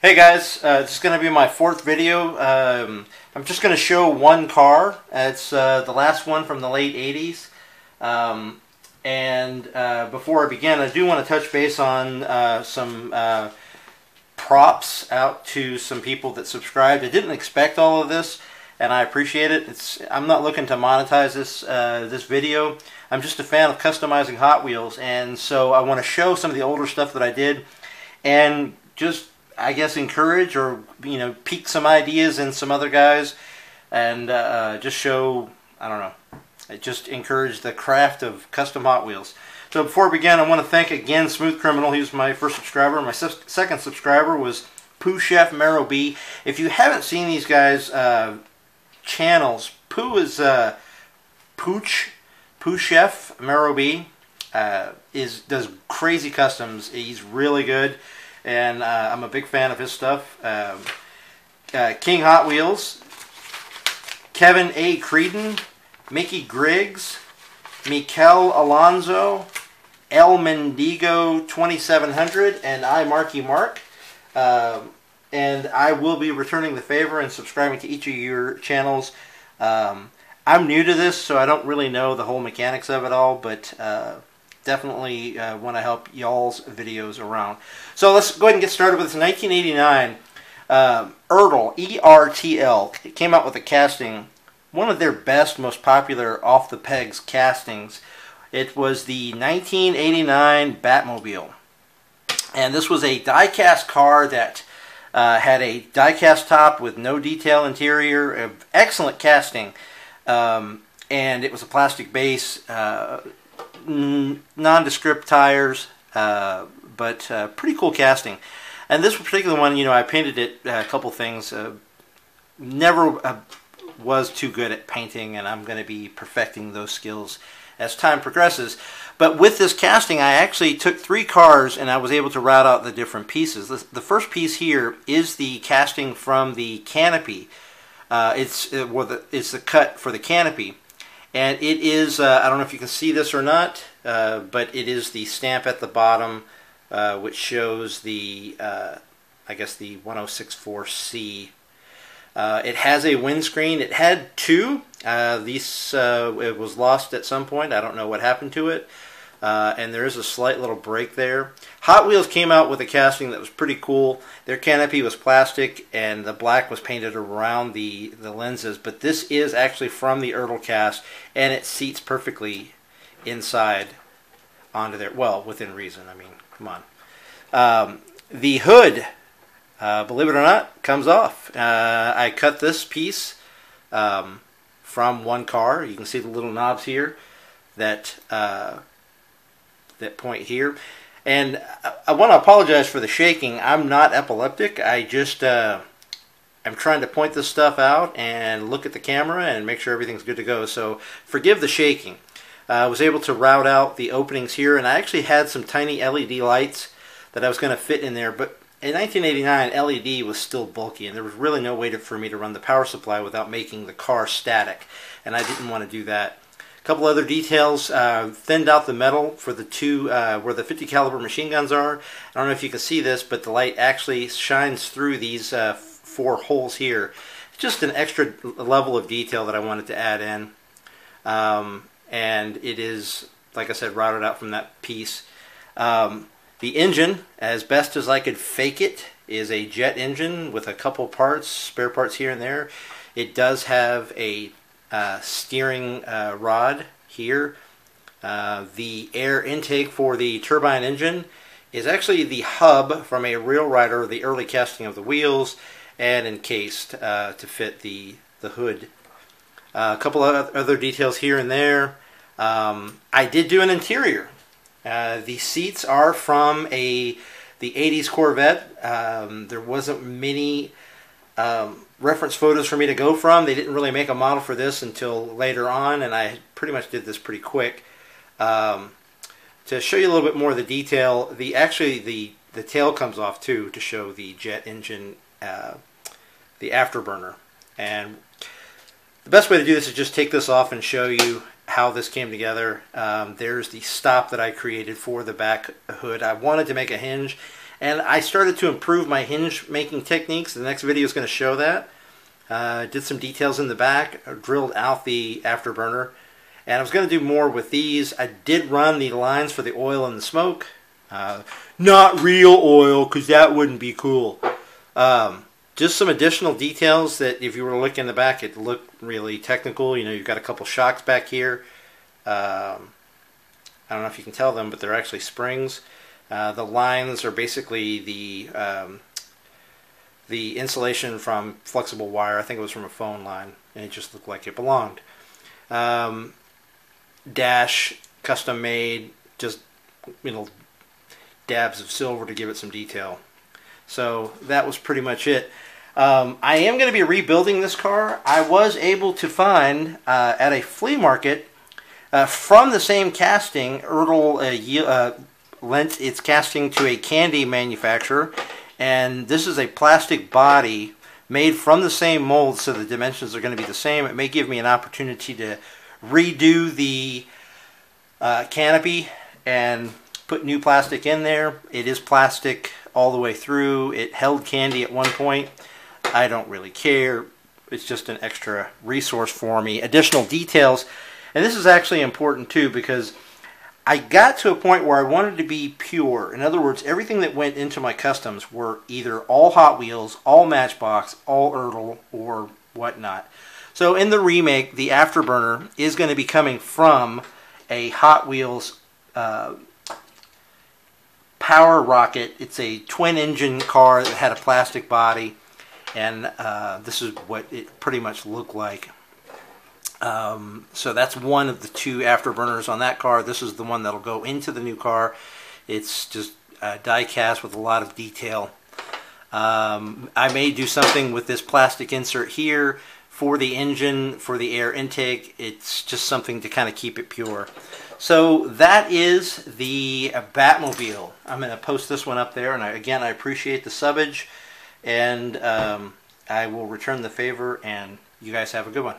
Hey guys, this is going to be my fourth video. I'm just going to show one car. It's the last one from the late 80s. Before I begin, I do want to touch base on some props out to some people that subscribed. I didn't expect all of this, and I appreciate it. I'm not looking to monetize this video. I'm just a fan of customizing Hot Wheels, and so I want to show some of the older stuff that I did, and just I guess encourage or pique some ideas in some other guys, and just show, I don't know, just encourage the craft of custom Hot Wheels. So before we begin, I want to thank again Smooth Criminal. He was my first subscriber. My second subscriber was Pooh Chef Mero B. If you haven't seen these guys' channels, Pooh is Pooh Chef Mero B does crazy customs. He's really good, and I'm a big fan of his stuff. King Hot Wheels, Kevin A. Creedon, Mickey Griggs, Mikel Alonso, El Mendigo 2700, and I, Marky Mark. And I will be returning the favor and subscribing to each of your channels. I'm new to this, so I don't really know the whole mechanics of it all, but definitely want to help y'all's videos around. So let's go ahead and get started with this 1989 ERTL. It came out with a casting, one of their best, most popular off-the-pegs castings. It was the 1989 Batmobile. And this was a die-cast car that had a die-cast top with no detail interior, excellent casting. And it was a plastic base, nondescript tires, but pretty cool casting. And this particular one, I painted it a couple things. Never was too good at painting, and I'm going to be perfecting those skills as time progresses. But with this casting, I actually took 3 cars and I was able to route out the different pieces. The first piece here is the casting from the canopy. It's the cut for the canopy. And it is, I don't know if you can see this or not, but it is the stamp at the bottom, which shows the, I guess the 1064C. It has a windscreen. It had 2. It was lost at some point. I don't know what happened to it. And there is a slight little break there. Hot Wheels came out with a casting that was pretty cool. Their canopy was plastic, and the black was painted around the lenses. But this is actually from the ERTL cast, and it seats perfectly inside onto there. Well, within reason. I mean, come on. The hood, believe it or not, comes off. I cut this piece from one car. You can see the little knobs here that point here. And I want to apologize for the shaking. I'm not epileptic. I just I'm trying to point this stuff out and look at the camera and make sure everything's good to go. So forgive the shaking. I was able to route out the openings here, and I actually had some tiny LED lights that I was going to fit in there, but in 1989, LED was still bulky, and there was really no way for me to run the power supply without making the car static, and I didn't want to do that. A couple other details: thinned out the metal for the 2 where the 50 caliber machine guns are. I don't know if you can see this, but the light actually shines through these 4 holes here. Just an extra level of detail that I wanted to add in, and it is, like I said, routed out from that piece. The engine, as best as I could fake it, is a jet engine with a couple parts, spare parts here and there. It does have a steering rod here. The air intake for the turbine engine is actually the hub from a Real Rider, the early casting of the wheels, and encased to fit the hood. A couple of other details here and there. I did do an interior. The seats are from the 80s Corvette. There wasn't many reference photos for me to go from. They didn't really make a model for this until later on, and I pretty much did this pretty quick. To show you a little bit more of the detail, the tail comes off too to show the jet engine, the afterburner. And the best way to do this is just take this off and show you how this came together. There's the stop that I created for the back hood. I wanted to make a hinge, And I started to improve my hinge making techniques. The next video is going to show that. Did some details in the back, drilled out the afterburner, and I was going to do more with these. I did run the lines for the oil and the smoke. Not real oil, because that wouldn't be cool. Just some additional details that if you were to look in the back, it looked really technical. You know, you've got a couple shocks back here. I don't know if you can tell them, but they're actually springs. The lines are basically the insulation from flexible wire. I think it was from a phone line, and it just looked like it belonged. Dash, custom made, just, you know, dabs of silver to give it some detail. So that was pretty much it. I am going to be rebuilding this car. I was able to find at a flea market from the same casting. ERTL lent its casting to a candy manufacturer, and this is a plastic body made from the same mold, so the dimensions are going to be the same. It may give me an opportunity to redo the canopy and put new plastic in there. It is plastic all the way through. It held candy at one point. I don't really care. It's just an extra resource for me. Additional details, and this is actually important too, because I got to a point where I wanted to be pure. In other words, everything that went into my customs were either all Hot Wheels, all Matchbox, all ERTL, or whatnot. So in the remake, the afterburner is going to be coming from a Hot Wheels Power Rocket. It's a twin-engine car that had a plastic body, and this is what it pretty much looked like. So that's one of the two afterburners on that car. This is the one that'll go into the new car. It's just die cast with a lot of detail. I may do something with this plastic insert here for the engine, for the air intake. It's just something to kind of keep it pure. So that is the Batmobile. I'm going to post this one up there, and again, I appreciate the subbage, and I will return the favor, and you guys have a good one.